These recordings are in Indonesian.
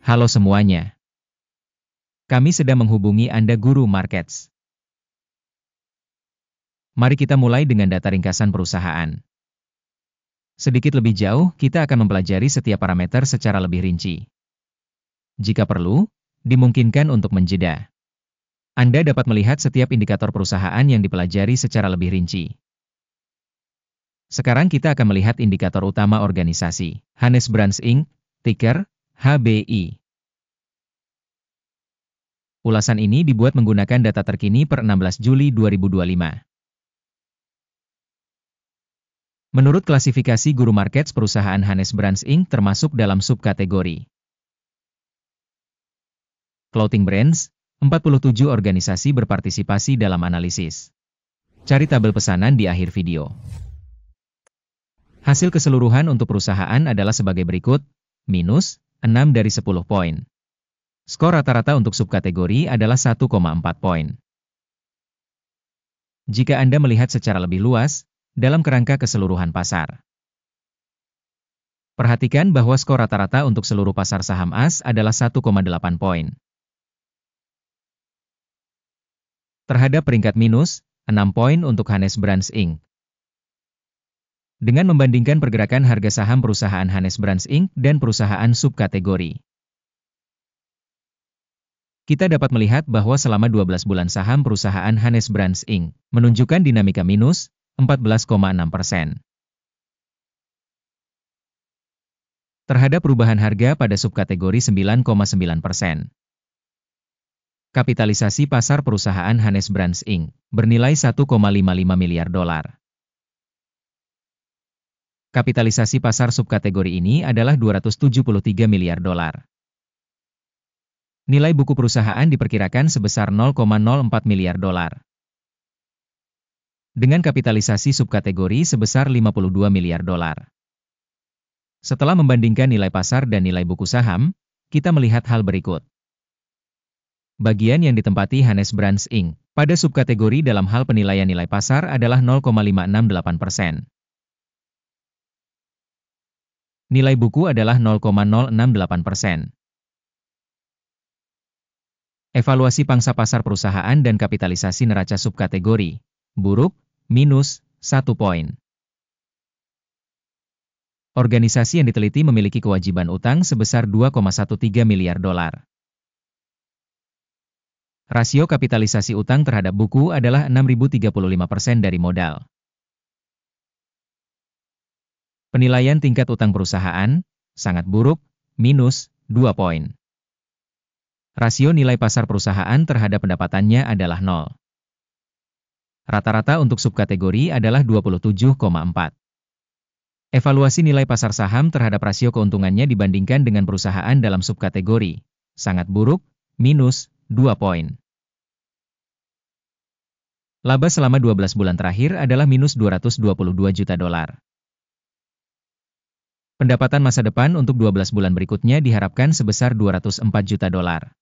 Halo semuanya. Kami sedang menghubungi Anda Guru Markets. Mari kita mulai dengan data ringkasan perusahaan. Sedikit lebih jauh, kita akan mempelajari setiap parameter secara lebih rinci. Jika perlu, dimungkinkan untuk menjeda. Anda dapat melihat setiap indikator perusahaan yang dipelajari secara lebih rinci. Sekarang kita akan melihat indikator utama organisasi, Hanes Brands Inc., ticker HBI. Ulasan ini dibuat menggunakan data terkini per 16 Juli 2025. Menurut klasifikasi Guru Markets, perusahaan Hanes Brands Inc. termasuk dalam subkategori Clothing Brands. 47 organisasi berpartisipasi dalam analisis. Cari tabel pesanan di akhir video. Hasil keseluruhan untuk perusahaan adalah sebagai berikut, minus 6 dari 10 poin. Skor rata-rata untuk subkategori adalah 1,4 poin. Jika Anda melihat secara lebih luas, dalam kerangka keseluruhan pasar. Perhatikan bahwa skor rata-rata untuk seluruh pasar saham AS adalah 1,8 poin. Terhadap peringkat minus, 6 poin untuk Hanes Brands Inc. Dengan membandingkan pergerakan harga saham perusahaan Hanes Brands Inc. dan perusahaan subkategori, kita dapat melihat bahwa selama 12 bulan saham perusahaan Hanes Brands Inc. menunjukkan dinamika minus 14,6%. Terhadap perubahan harga pada subkategori 9,9%. Kapitalisasi pasar perusahaan Hanes Brands Inc. bernilai 1,55 miliar dolar. Kapitalisasi pasar subkategori ini adalah 273 miliar dolar. Nilai buku perusahaan diperkirakan sebesar 0,04 miliar dolar. Dengan kapitalisasi subkategori sebesar 52 miliar dolar. Setelah membandingkan nilai pasar dan nilai buku saham, kita melihat hal berikut. Bagian yang ditempati Hanes Brands Inc. pada subkategori dalam hal penilaian nilai pasar adalah 0,568%. Nilai buku adalah 0,068%. Evaluasi pangsa pasar perusahaan dan kapitalisasi neraca subkategori, buruk, minus 1 poin. Organisasi yang diteliti memiliki kewajiban utang sebesar 2,13 miliar dolar. Rasio kapitalisasi utang terhadap buku adalah 6.035% dari modal. Penilaian tingkat utang perusahaan, sangat buruk, minus 2 poin. Rasio nilai pasar perusahaan terhadap pendapatannya adalah 0. Rata-rata untuk subkategori adalah 27,4. Evaluasi nilai pasar saham terhadap rasio keuntungannya dibandingkan dengan perusahaan dalam subkategori, sangat buruk, minus 2 poin. Laba selama 12 bulan terakhir adalah minus 222 juta dolar. Pendapatan masa depan untuk 12 bulan berikutnya diharapkan sebesar 204 juta dolar.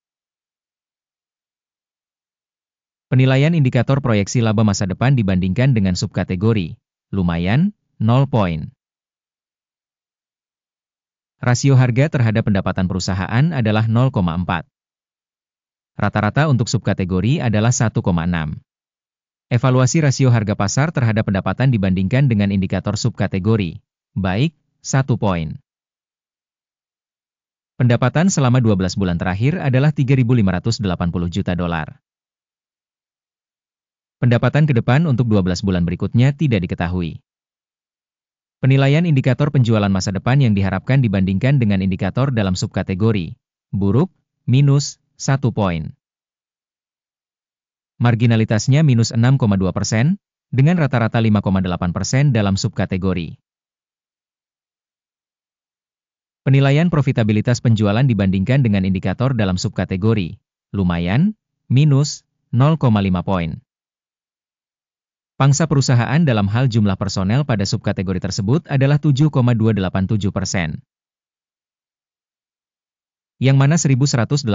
Penilaian indikator proyeksi laba masa depan dibandingkan dengan subkategori, lumayan, 0 poin. Rasio harga terhadap pendapatan perusahaan adalah 0,4. Rata-rata untuk subkategori adalah 1,6. Evaluasi rasio harga pasar terhadap pendapatan dibandingkan dengan indikator subkategori, baik, 1 poin. Pendapatan selama 12 bulan terakhir adalah 3.580 juta dolar. Pendapatan ke depan untuk 12 bulan berikutnya tidak diketahui. Penilaian indikator penjualan masa depan yang diharapkan dibandingkan dengan indikator dalam subkategori, buruk, minus 1 poin. Marginalitasnya minus 6,2%, dengan rata-rata 5,8% dalam subkategori. Penilaian profitabilitas penjualan dibandingkan dengan indikator dalam subkategori, lumayan, minus 0,5 poin. Pangsa perusahaan dalam hal jumlah personel pada subkategori tersebut adalah 7,287%. Yang mana 1.183%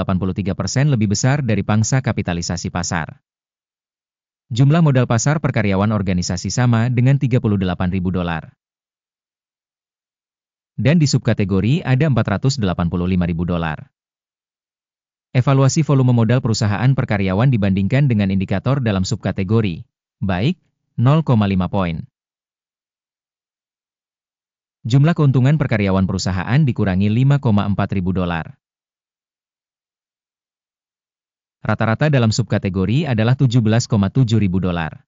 lebih besar dari pangsa kapitalisasi pasar. Jumlah modal pasar per karyawan organisasi sama dengan 38.000 dolar. Dan di subkategori ada 485.000 dolar. Evaluasi volume modal perusahaan per karyawan dibandingkan dengan indikator dalam subkategori. Baik, 0,5 poin. Jumlah keuntungan per karyawan perusahaan dikurangi 5,4 ribu dolar. Rata-rata dalam subkategori adalah 17,7 ribu dolar.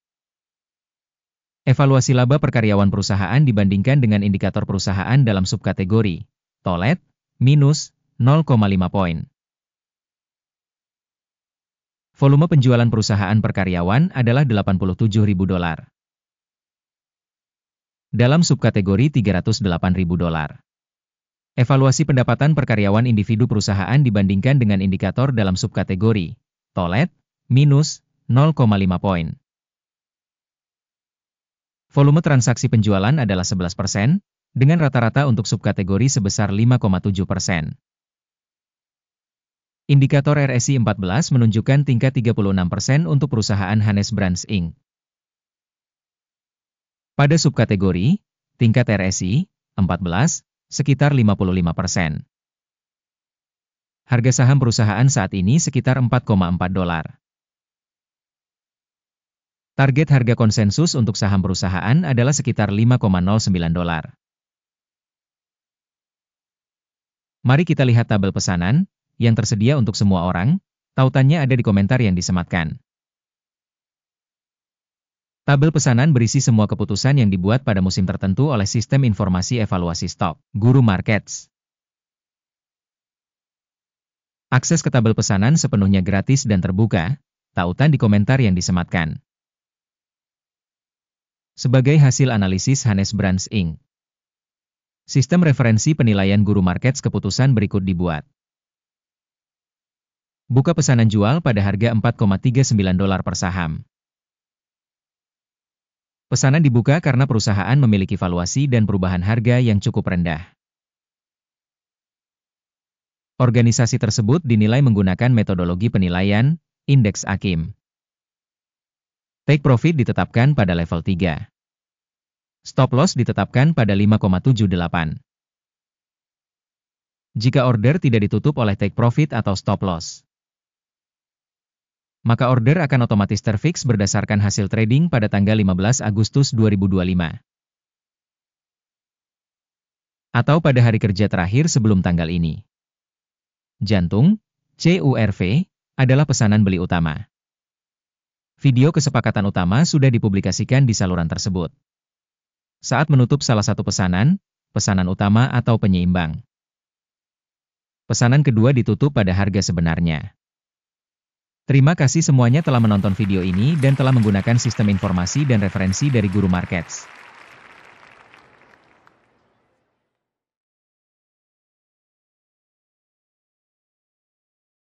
Evaluasi laba per karyawan perusahaan dibandingkan dengan indikator perusahaan dalam subkategori. Tolet, minus 0,5 poin. Volume penjualan perusahaan per karyawan adalah 87 ribu dolar. Dalam subkategori 308 ribu dolar. Evaluasi pendapatan per karyawan individu perusahaan dibandingkan dengan indikator dalam subkategori. Tolet, minus 0,5 poin. Volume transaksi penjualan adalah 11%, dengan rata-rata untuk subkategori sebesar 5,7%. Indikator RSI 14 menunjukkan tingkat 36% untuk perusahaan Hanes Brands Inc. Pada subkategori, tingkat RSI 14 sekitar 55%. Harga saham perusahaan saat ini sekitar 4,4 dolar. Target harga konsensus untuk saham perusahaan adalah sekitar 5,09 dolar. Mari kita lihat tabel pesanan yang tersedia untuk semua orang. Tautannya ada di komentar yang disematkan. Tabel pesanan berisi semua keputusan yang dibuat pada musim tertentu oleh Sistem Informasi Evaluasi Stok, Guru Markets. Akses ke tabel pesanan sepenuhnya gratis dan terbuka. Tautan di komentar yang disematkan. Sebagai hasil analisis Hanes Brands Inc. Sistem referensi penilaian Guru Markets keputusan berikut dibuat. Buka pesanan jual pada harga 4,39 dolar per saham. Pesanan dibuka karena perusahaan memiliki valuasi dan perubahan harga yang cukup rendah. Organisasi tersebut dinilai menggunakan metodologi penilaian, indeks AKIM. Take profit ditetapkan pada level 3. Stop loss ditetapkan pada 5,78. Jika order tidak ditutup oleh take profit atau stop loss, maka order akan otomatis terfix berdasarkan hasil trading pada tanggal 15 Agustus 2025. Atau pada hari kerja terakhir sebelum tanggal ini. Jantung, CURV, adalah pesanan beli utama. Video kesepakatan utama sudah dipublikasikan di saluran tersebut. Saat menutup salah satu pesanan, pesanan utama atau penyeimbang. Pesanan kedua ditutup pada harga sebenarnya. Terima kasih semuanya telah menonton video ini dan telah menggunakan sistem informasi dan referensi dari Guru Markets.